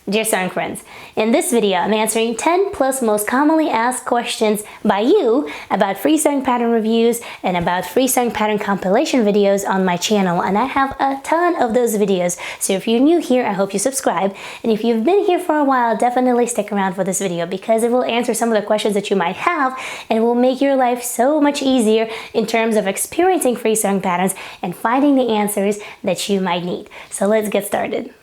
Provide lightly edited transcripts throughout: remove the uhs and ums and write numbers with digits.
Dear sewing friends, in this video I'm answering 10 plus most commonly asked questions by you about free sewing pattern reviews and about free sewing pattern compilation videos on my channel, and I have a ton of those videos, so if you're new here I hope you subscribe, and if you've been here for a while definitely stick around for this video because it will answer some of the questions that you might have and will make your life so much easier in terms of experiencing free sewing patterns and finding the answers that you might need. So let's get started.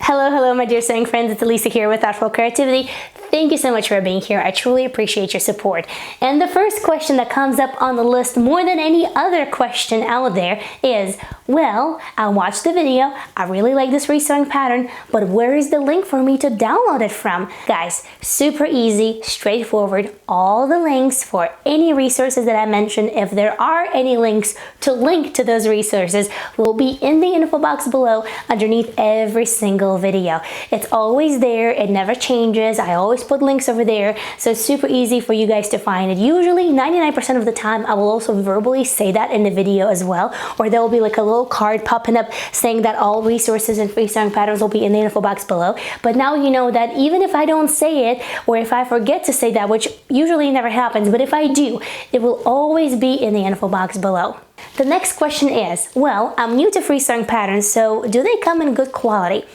Hello my dear sewing friends, it's Alisa here with Thoughtful Creativity. Thank you so much for being here. I truly appreciate your support. And the first question that comes up on the list more than any other question out there is, well, I watched the video, I really like this resewing pattern, but where is the link for me to download it from? Guys, super easy, straightforward. All the links for any resources that I mentioned, if there are any links to link to those resources, will be in the info box below underneath every single video. It's always there, it never changes. I always put links over there, so it's super easy for you guys to find it. Usually 99% of the time I will also verbally say that in the video as well, or there will be like a little card popping up saying that all resources and free sewing patterns will be in the info box below. But now you know that even if I don't say it, or if I forget to say that, which usually never happens, but if I do, it will always be in the info box below. The next question is, well, I'm new to free sewing patterns, so do they come in good quality?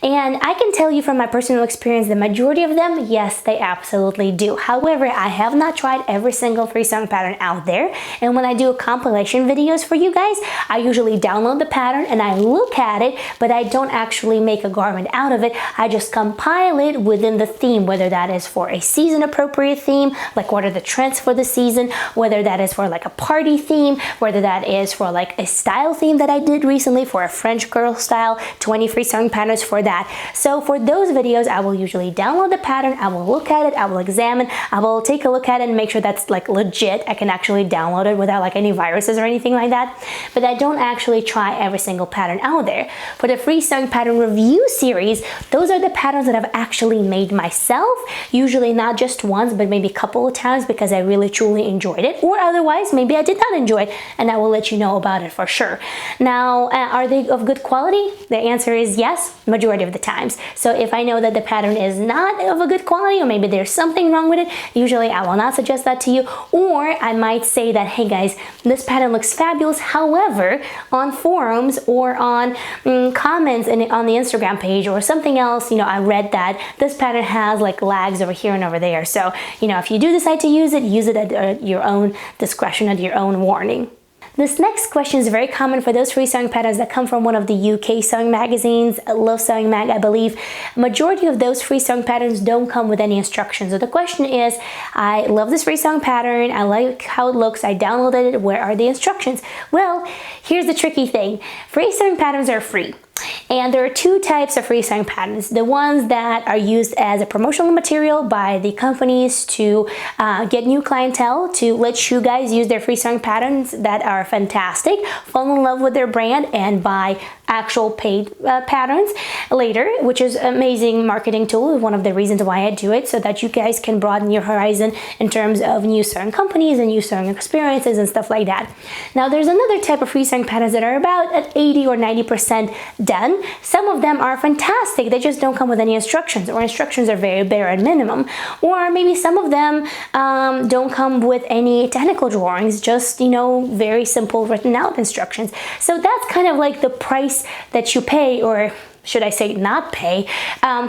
And I can tell you from my personal experience, the majority of them, yes, they absolutely do. However, I have not tried every single free sewing pattern out there. And when I do compilation videos for you guys, I usually download the pattern and I look at it, but I don't actually make a garment out of it. I just compile it within the theme, whether that is for a season appropriate theme, like what are the trends for the season, whether that is for like a party theme, whether that is for like a style theme that I did recently for a French girl style, 20 free sewing patterns for that. So for those videos, I will usually download the pattern, I will look at it, I will examine, I will take a look at it and make sure that's like legit. I can actually download it without like any viruses or anything like that. But I don't actually try every single pattern out there. For the free sewing pattern review series, those are the patterns that I've actually made myself, usually not just once, but maybe a couple of times because I really truly enjoyed it, or otherwise maybe I did not enjoy it, and I will let you know about it for sure. Now, are they of good quality? The answer is yes, majority of the times. So if I know that the pattern is not of a good quality, or maybe there's something wrong with it, usually I will not suggest that to you, or I might say that, hey guys, this pattern looks fabulous, however, on forums or on comments on the Instagram page or something else, you know, I read that this pattern has like lags over here and over there. So, you know, if you do decide to use it at your own discretion, at your own warning. This next question is very common for those free sewing patterns that come from one of the UK sewing magazines, Love Sewing Mag, I believe. Majority of those free sewing patterns don't come with any instructions. So the question is, I love this free sewing pattern, I like how it looks, I downloaded it, where are the instructions? Well, here's the tricky thing. Free sewing patterns are free. And there are two types of free sewing patterns. The ones that are used as a promotional material by the companies to get new clientele, to let you guys use their free sewing patterns that are fantastic, fall in love with their brand, and buy actual paid patterns later, which is an amazing marketing tool. One of the reasons why I do it, so that you guys can broaden your horizon in terms of new sewing companies and new sewing experiences and stuff like that. Now, there's another type of free sewing patterns that are about at 80 or 90% done. Some of them are fantastic, they just don't come with any instructions, or instructions are very bare and minimum, or maybe some of them don't come with any technical drawings, just, you know, very simple written out instructions. So that's kind of like the price that you pay, or should I say not pay,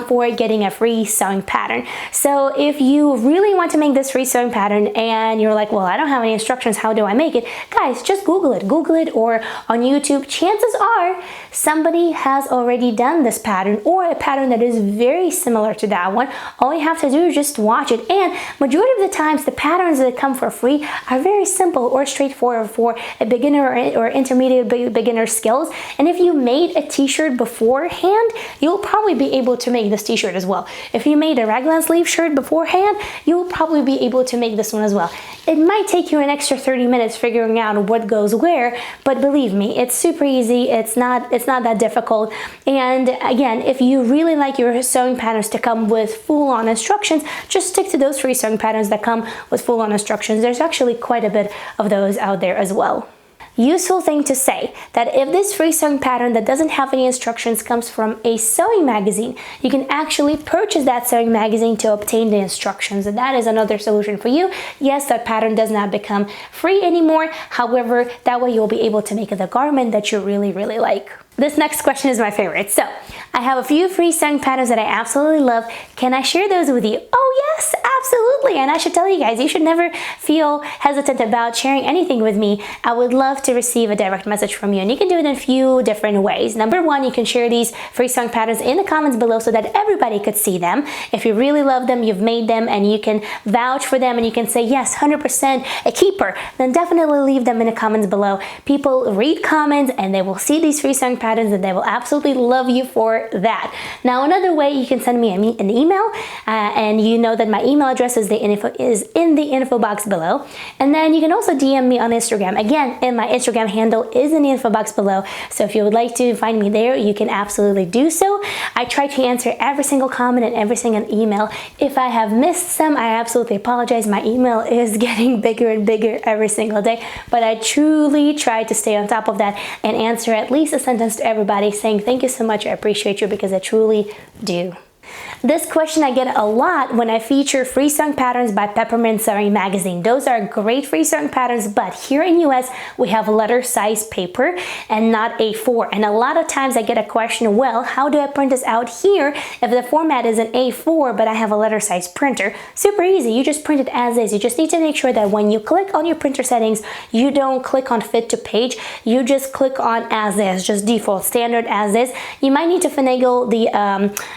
for getting a free sewing pattern. So if you really want to make this free sewing pattern and you're like, well, I don't have any instructions, how do I make it? Guys, just Google it, or on YouTube, chances are somebody has already done this pattern, or a pattern that is very similar to that one. All you have to do is just watch it, and majority of the times the patterns that come for free are very simple or straightforward for a beginner or intermediate beginner skills. And if you made a t-shirt beforehand, you'll probably be able to make this t-shirt as well. If you made a raglan sleeve shirt beforehand, you'll probably be able to make this one as well. It might take you an extra 30 minutes figuring out what goes where, but believe me, it's super easy. It's not that difficult. And again, if you really like your sewing patterns to come with full-on instructions, just stick to those free sewing patterns that come with full-on instructions. There's actually quite a bit of those out there as well. useful thing to say that if this free sewing pattern that doesn't have any instructions comes from a sewing magazine, you can actually purchase that sewing magazine to obtain the instructions, and that is another solution for you. Yes, that pattern does not become free anymore. However, that way you'll be able to make the garment that you really, really like. This next question is my favorite. So, I have a few free sewing patterns that I absolutely love. Can I share those with you? Oh yes, absolutely. And I should tell you guys, you should never feel hesitant about sharing anything with me. I would love to receive a direct message from you. And you can do it in a few different ways. Number one, you can share these free sewing patterns in the comments below so that everybody could see them. If you really love them, you've made them, and you can vouch for them, and you can say, yes, 100% a keeper, then definitely leave them in the comments below. People read comments and they will see these free sewing patterns and they will absolutely love you for that. Now, another way, you can send me an email, and you know that my email address is in the info box below. And then you can also DM me on Instagram. Again, and my Instagram handle is in the info box below. So if you would like to find me there, you can absolutely do so. I try to answer every single comment and every single email. If I have missed some, I absolutely apologize. My email is getting bigger and bigger every single day, but I truly try to stay on top of that and answer at least a sentence to everybody saying thank you so much, I appreciate you, because I truly do. This question I get a lot when I feature free sewing patterns by Peppermint Sewing Magazine. Those are great free sewing patterns, but here in US we have letter size paper and not A4. And a lot of times I get a question, well, how do I print this out here if the format is an A4 but I have a letter size printer? Super easy, you just print it as is. You just need to make sure that when you click on your printer settings, you don't click on fit to page, you just click on as is, just default standard as is. You might need to finagle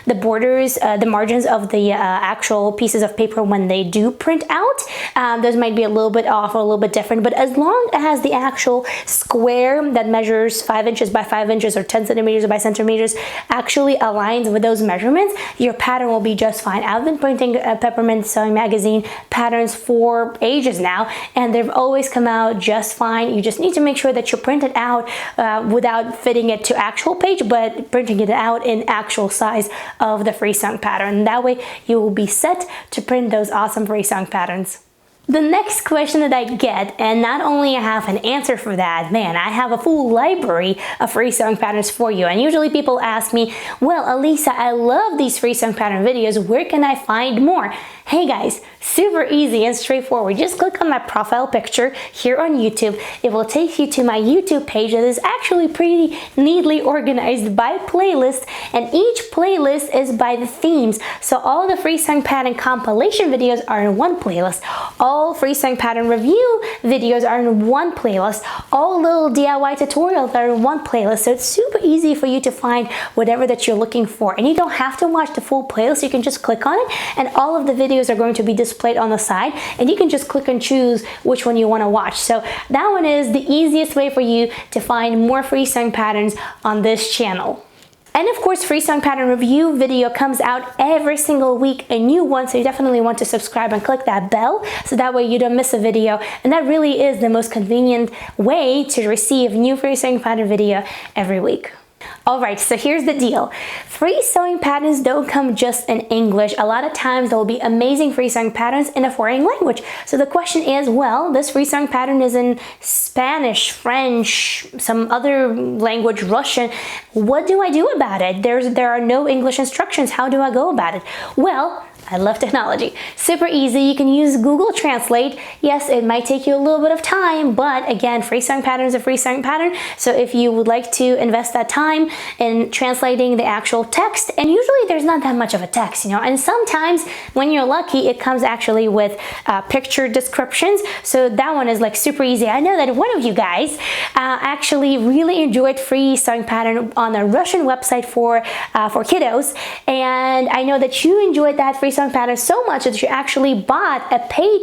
the borders, the margins of the actual pieces of paper when they do print out. Those might be a little bit off or a little bit different, but as long as the actual square that measures 5 inches by 5 inches or 10 centimeters by centimeters actually aligns with those measurements, your pattern will be just fine. I've been printing Peppermint Sewing Magazine patterns for ages now, and they've always come out just fine. You just need to make sure that you print it out without fitting it to actual page, but printing it out in actual size of the free sewing pattern. That way you will be set to print those awesome free sewing patterns. The next question that I get, and not only I have an answer for that, man, I have a full library of free sewing patterns for you. And usually people ask me, well, Alisa, I love these free sewing pattern videos. Where can I find more? Hey guys, super easy and straightforward. Just click on my profile picture here on YouTube. It will take you to my YouTube page that is actually pretty neatly organized by playlist, and each playlist is by the themes. So all the free sewing pattern compilation videos are in one playlist. All free sewing pattern review videos are in one playlist. All little DIY tutorials are in one playlist. So it's super easy for you to find whatever that you're looking for. And you don't have to watch the full playlist. You can just click on it, and all of the videos are going to be displayed on the side, and you can just click and choose which one you want to watch. So that one is the easiest way for you to find more free sewing patterns on this channel. And of course, free sewing pattern review video comes out every single week, a new one, so you definitely want to subscribe and click that bell so that way you don't miss a video. And that really is the most convenient way to receive new free sewing pattern video every week. Alright, so here's the deal. Free sewing patterns don't come just in English. A lot of times there will be amazing free sewing patterns in a foreign language. So the question is, well, this free sewing pattern is in Spanish, French, some other language, Russian. What do I do about it? There are no English instructions. How do I go about it? Well, I love technology. Super easy. You can use Google Translate. Yes, it might take you a little bit of time, but again, free sewing pattern is a free sewing pattern. So if you would like to invest that time in translating the actual text, and usually there's not that much of a text, you know, and sometimes when you're lucky, it comes actually with picture descriptions. So that one is like super easy. I know that one of you guys actually really enjoyed free sewing pattern on a Russian website for kiddos, and I know that you enjoyed that free sewing pattern so much that you actually bought a paid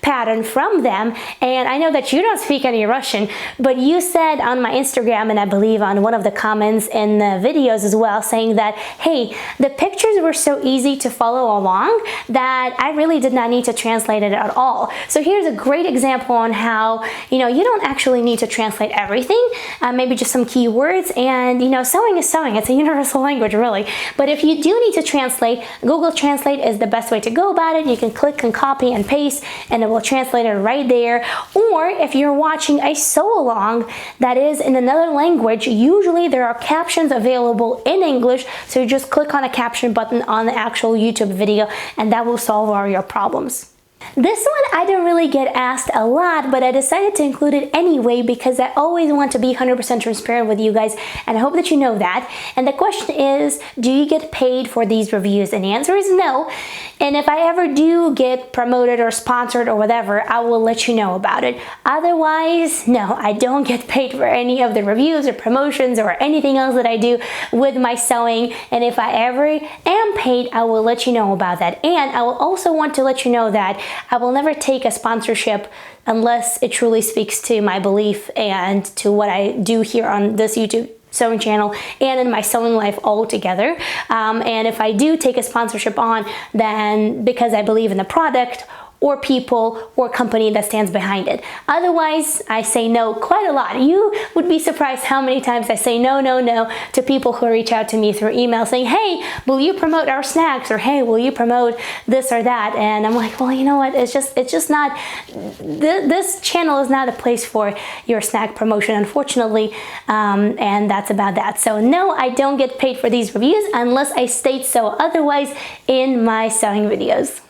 pattern from them. And I know that you don't speak any Russian, but you said on my Instagram, and I believe on one of the comments in the videos as well, saying that, hey, the pictures were so easy to follow along that I really did not need to translate it at all. So here's a great example on how, you know, you don't actually need to translate everything, maybe just some keywords, and you know, sewing is sewing. It's a universal language, really. But if you do need to translate, Google Translate is the best way to go about it. You can click and copy and paste, and it will will translate it right there. Or if you're watching a sew along that is in another language, usually there are captions available in English, so you just click on a caption button on the actual YouTube video and that will solve all your problems. This one I don't really get asked a lot, but I decided to include it anyway because I always want to be 100% transparent with you guys, and I hope that you know that. And the question is, do you get paid for these reviews? And the answer is no. And if I ever do get promoted or sponsored or whatever, I will let you know about it. Otherwise, no, I don't get paid for any of the reviews or promotions or anything else that I do with my sewing. And if I ever am paid, I will let you know about that. And I will also want to let you know that I will never take a sponsorship unless it truly speaks to my belief and to what I do here on this YouTube sewing channel and in my sewing life altogether. And if I do take a sponsorship on, then because I believe in the product or people or company that stands behind it. Otherwise, I say no quite a lot. You would be surprised how many times I say no, no, no to people who reach out to me through email saying, hey, will you promote our snacks? Or hey, will you promote this or that? And I'm like, well, you know what? It's just not, this channel is not a place for your snack promotion, unfortunately. And that's about that. So no, I don't get paid for these reviews unless I state so otherwise in my sewing videos.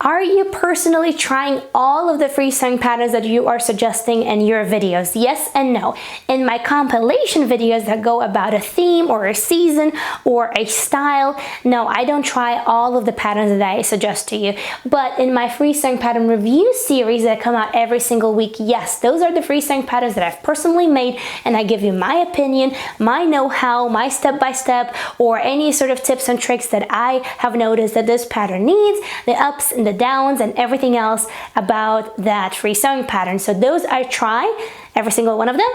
Are you personally trying all of the free sewing patterns that you are suggesting in your videos? Yes and no. In my compilation videos that go about a theme or a season or a style, no, I don't try all of the patterns that I suggest to you. But in my free sewing pattern review series that come out every single week, yes, those are the free sewing patterns that I've personally made, and I give you my opinion, my know-how, my step-by-step, or any sort of tips and tricks that I have noticed that this pattern needs, the ups and the downs and everything else about that free sewing pattern. So those I try every single one of them.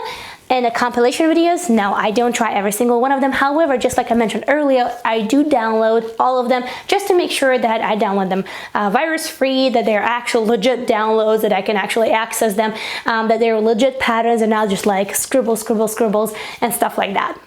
In the compilation videos, no, I don't try every single one of them. However, just like I mentioned earlier, I do download all of them just to make sure that I download them virus-free, that they're actual legit downloads, that I can actually access them, that they're legit patterns and not just like scribbles and stuff like that.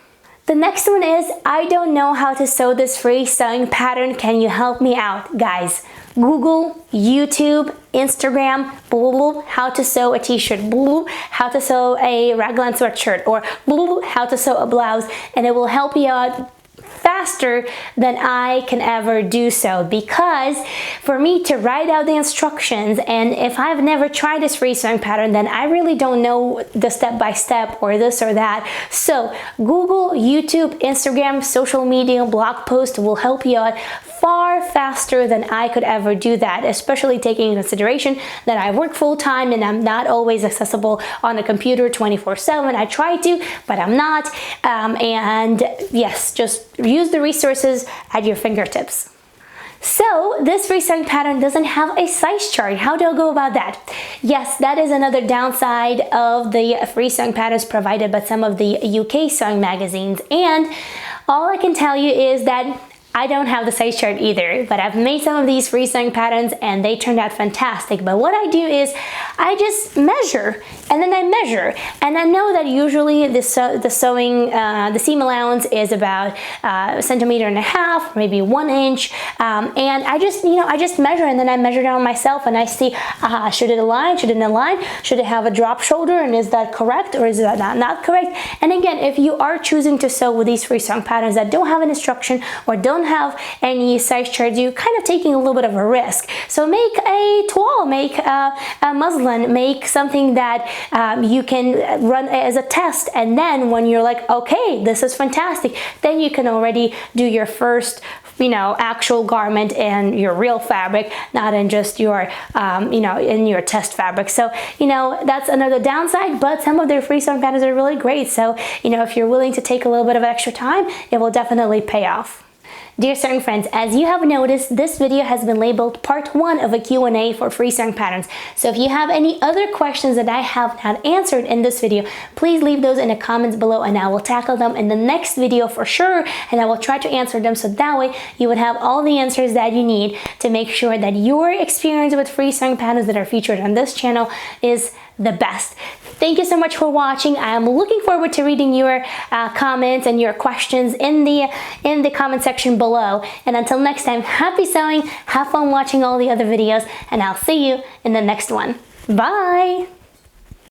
The next one is, I don't know how to sew this free sewing pattern. Can you help me out? Guys, Google, YouTube, Instagram, blah, blah, blah, how to sew a t-shirt, blah, blah, how to sew a raglan sweatshirt, or blah, blah, how to sew a blouse, and it will help you out faster than I can ever do so, because for me to write out the instructions, and if I've never tried this free sewing pattern, then I really don't know the step-by-step or this or that. So Google, YouTube, Instagram, social media, blog post will help you out far faster than I could ever do that, especially taking into consideration that I work full-time and I'm not always accessible on a computer 24/7. I try to, but I'm not. And yes, just use the resources at your fingertips. So this free sewing pattern doesn't have a size chart. How do I go about that? Yes, that is another downside of the free sewing patterns provided by some of the UK sewing magazines. And all I can tell you is that I don't have the size chart either, but I've made some of these free sewing patterns and they turned out fantastic. But what I do is I just measure, and then I measure, and I know that usually the sewing, the seam allowance is about a centimeter and a half, maybe 1 inch, and I just, I just measure, and then I measure down myself, and I see, should it align, should it align, should it have a drop shoulder, and is that correct, or is that not correct? And again, if you are choosing to sew with these free sewing patterns that don't have an instruction or don't have any size charts, you're kind of taking a little bit of a risk. So make a toile, make a muslin, make something that you can run as a test, and then when you're like, okay, this is fantastic, then you can already do your first actual garment in your real fabric, not in just your in your test fabric. So that's another downside, but some of their free sewing patterns are really great. So if you're willing to take a little bit of extra time, it will definitely pay off. Dear sewing friends, as you have noticed, this video has been labeled part 1 of a Q&A for free sewing patterns. So if you have any other questions that I have not answered in this video, please leave those in the comments below and I will tackle them in the next video for sure, and I will try to answer them so that way you would have all the answers that you need to make sure that your experience with free sewing patterns that are featured on this channel is the best. Thank you so much for watching. I'm looking forward to reading your comments and your questions in the comment section below. And until next time, happy sewing, have fun watching all the other videos, and I'll see you in the next one. Bye!